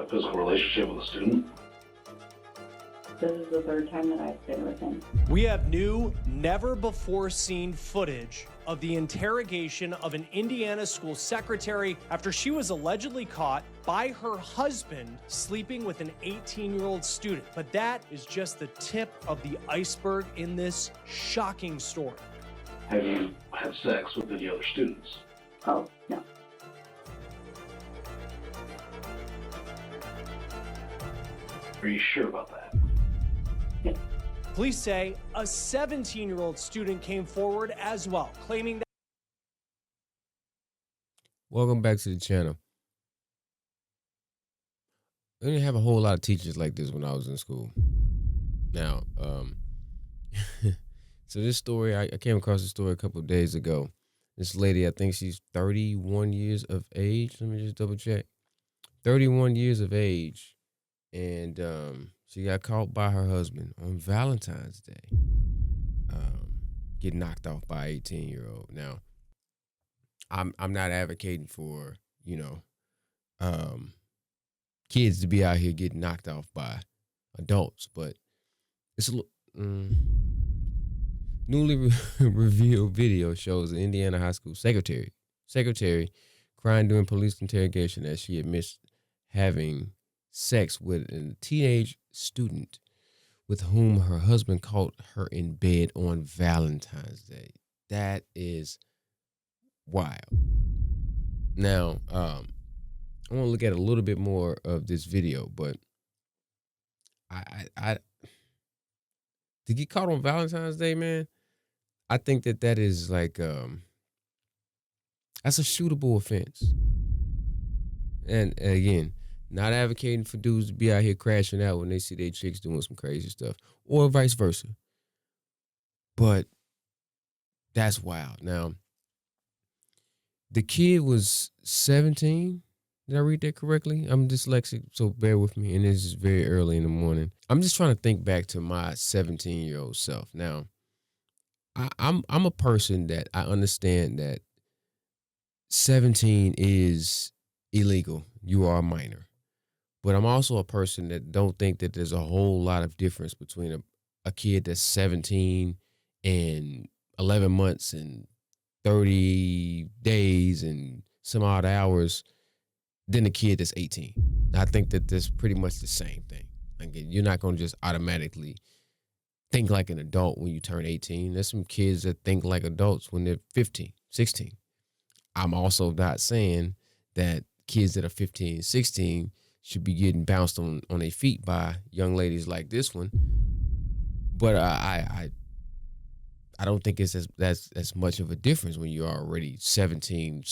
a physical relationship with a student? This is the third time that I've been with him. We have new, never-before-seen footage of the interrogation of an Indiana school secretary after she was allegedly caught by her husband sleeping with an 18-year-old student. But that is just the tip of the iceberg in this shocking story. Have you had sex with any other students? Oh, no. Are you sure about that? Yes. Police say a 17-year-old student came forward as well, claiming that. Welcome back to the channel. I didn't have a whole lot of teachers like this when I was in school. Now, so this story, I came across this story a couple of days ago. This lady, I think she's 31 years of age. Let me just double check. 31 years of age. And she got caught by her husband on Valentine's Day, getting knocked off by an 18-year-old. Now, I'm not advocating for, kids to be out here getting knocked off by adults, but it's a newly revealed video shows an Indiana high school secretary crying during police interrogation as she admits having sex with a teenage student with whom her husband caught her in bed on Valentine's Day. That is wild. Now, I want to look at a little bit more of this video, but I to get caught on Valentine's Day, man, I think that is like that's a shootable offense. And again, not advocating for dudes to be out here crashing out when they see their chicks doing some crazy stuff, or vice versa. But that's wild. Now, the kid was 17. Did I read that correctly? I'm dyslexic, so bear with me. And this is very early in the morning. I'm just trying to think back to my 17-year-old self. Now, I'm a person that I understand that 17 is illegal. You are a minor. But I'm also a person that don't think that there's a whole lot of difference between a kid that's 17 and 11 months and 30 days and some odd hours than a kid that's 18. I think that that's pretty much the same thing. Like, you're not going to just automatically think like an adult when you turn 18. There's some kids that think like adults when they're 15, 16. I'm also not saying that kids that are 15, 16 should be getting bounced on their feet by young ladies like this one. But I don't think it's as much of a difference when you're already 17,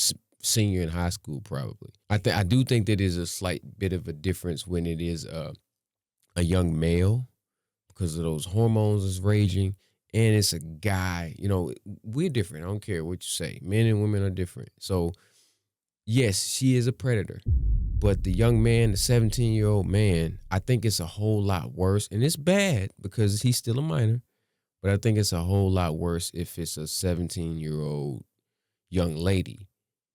senior in high school, probably. I do think that there's a slight bit of a difference when it is a young male, because of those hormones is raging, and it's a guy. We're different. I don't care what you say. Men and women are different. So yes, she is a predator. But the young man, the 17-year-old man, I think it's a whole lot worse. And it's bad because he's still a minor. But I think it's a whole lot worse if it's a 17-year-old young lady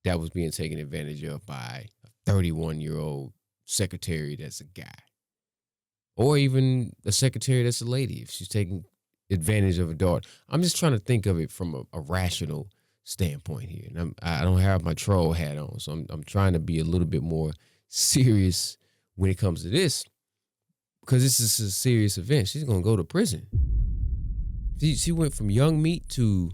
that was being taken advantage of by a 31-year-old secretary that's a guy. Or even a secretary that's a lady, if she's taking advantage of a daughter. I'm just trying to think of it from a rational standpoint here. And I don't have my troll hat on, so I'm trying to be a little bit more serious when it comes to this, because this is a serious event. She's gonna go to prison. She went from young meat to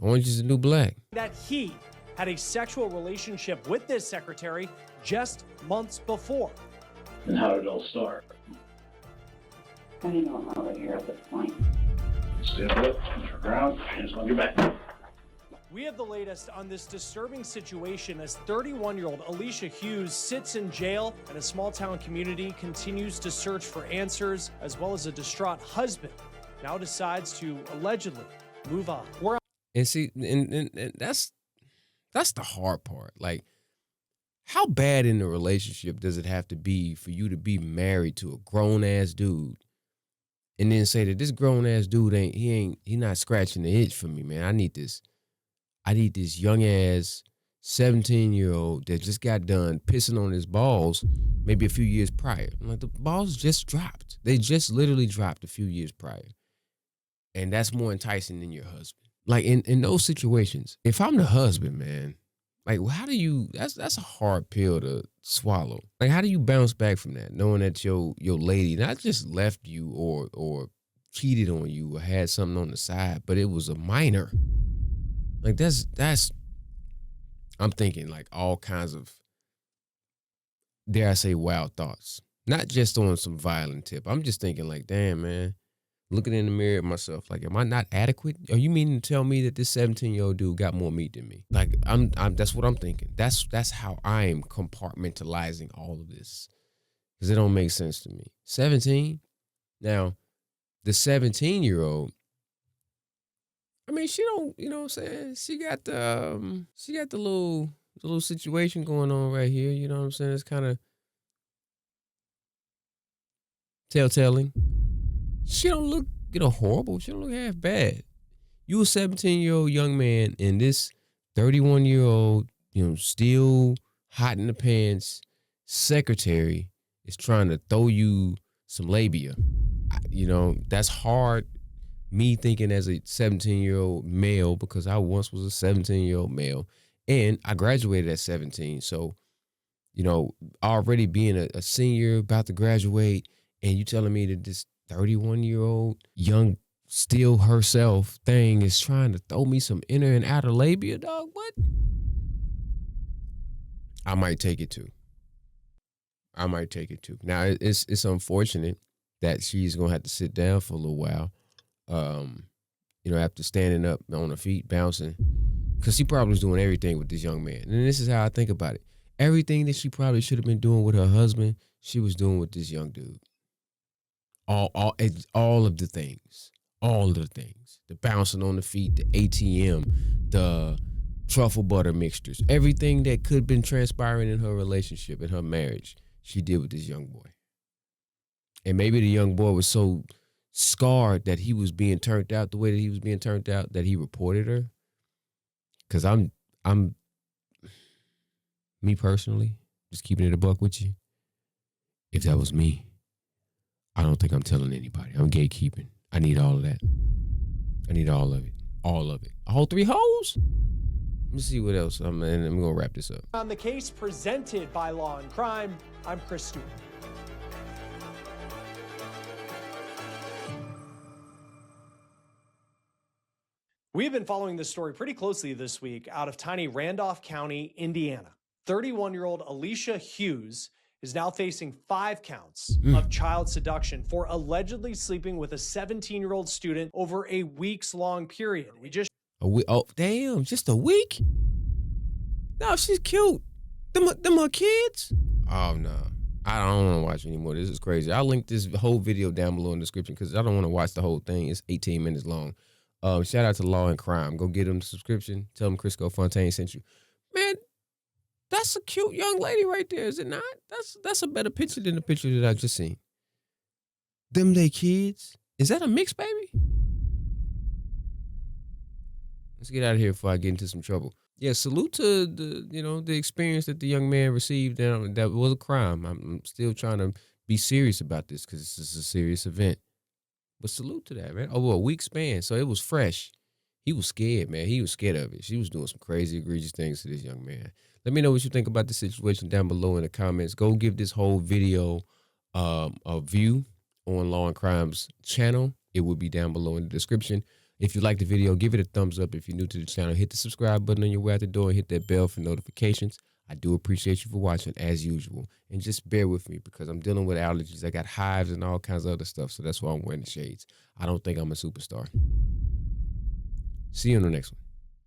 Orange is the New Black. That he had a sexual relationship with this secretary just months before. And how did it all start? I don't know how we're here at this point. Stand up, turn around, hands on your back. We have the latest on this disturbing situation as 31-year-old Alicia Hughes sits in jail and a small-town community continues to search for answers, as well as a distraught husband now decides to allegedly move on. And see, and that's the hard part. Like, how bad in a relationship does it have to be for you to be married to a grown-ass dude and then say that this grown-ass dude he not scratching the itch for me, man. I need this young ass 17-year-old that just got done pissing on his balls maybe a few years prior. I'm like, the balls just dropped. They just literally dropped a few years prior. And that's more enticing than your husband. Like in those situations, if I'm the husband, man, like how do you, that's a hard pill to swallow. Like how do you bounce back from that, knowing that your lady not just left you or cheated on you or had something on the side, but it was a minor. Like that's I'm thinking like all kinds of, dare I say, wild thoughts. Not just on some violent tip. I'm just thinking like, damn, man, looking in the mirror at myself, like, am I not adequate? Are you meaning to tell me that this 17-year-old dude got more meat than me? Like, I'm that's what I'm thinking. That's how I am compartmentalizing all of this. Because it don't make sense to me. 17? Now, the 17-year-old, I mean, she don't, you know what I'm saying? She got the little situation going on right here, you know what I'm saying? It's kind of telltale. She don't look, horrible. She don't look half bad. You a 17-year-old young man and this 31-year-old, still hot in the pants secretary is trying to throw you some labia. That's hard. Me thinking as a 17-year-old male, because I once was a 17-year-old male and I graduated at 17. So, already being a senior about to graduate and you telling me that this 31-year-old young still herself thing is trying to throw me some inner and outer labia, dog. What? I might take it too. Now it's unfortunate that she's gonna have to sit down for a little while. After standing up on her feet, bouncing, because she probably was doing everything with this young man. And this is how I think about it. Everything that she probably should have been doing with her husband, she was doing with this young dude. All of the things, the bouncing on the feet, the ATM, the truffle butter mixtures, everything that could have been transpiring in her relationship, in her marriage, she did with this young boy. And maybe the young boy was so scarred that he was being turned out the way that he was being turned out that he reported her. Because I'm me personally, just keeping it a buck with you, if that was me, I don't think I'm telling anybody. I'm gatekeeping. I need all of that. I need all of it. All of it. All three hoes? Let me see what else. I'm going to wrap this up. On the case presented by Law and Crime, I'm Criscoe. We've been following this story pretty closely this week out of tiny Randolph County, Indiana. 31-year-old Alicia Hughes is now facing 5 counts of child seduction for allegedly sleeping with a 17-year-old student over a weeks-long period. Oh, damn, just a week? No, she's cute. Them her kids? Oh, no. I don't want to watch anymore. This is crazy. I'll link this whole video down below in the description because I don't want to watch the whole thing. It's 18 minutes long. Shout out to Law and Crime. Go get them the subscription. Tell them Criscoe Fontaine sent you. Man, that's a cute young lady right there, is it not? That's a better picture than the picture that I just seen. Them they kids? Is that a mix, baby? Let's get out of here before I get into some trouble. Yeah, salute to the experience that the young man received. That was a crime. I'm still trying to be serious about this because this is a serious event. But salute to that, man. Over a week span, so it was fresh. He was scared, man. He was scared of it. She was doing some crazy, egregious things to this young man. Let me know what you think about the situation down below in the comments. Go give this whole video a view on Law and Crime's channel. It will be down below in the description. If you like the video, give it a thumbs up. If you're new to the channel, hit the subscribe button on your way out the door and hit that bell for notifications. I do appreciate you for watching as usual. And just bear with me because I'm dealing with allergies. I got hives and all kinds of other stuff. So that's why I'm wearing the shades. I don't think I'm a superstar. See you on the next one.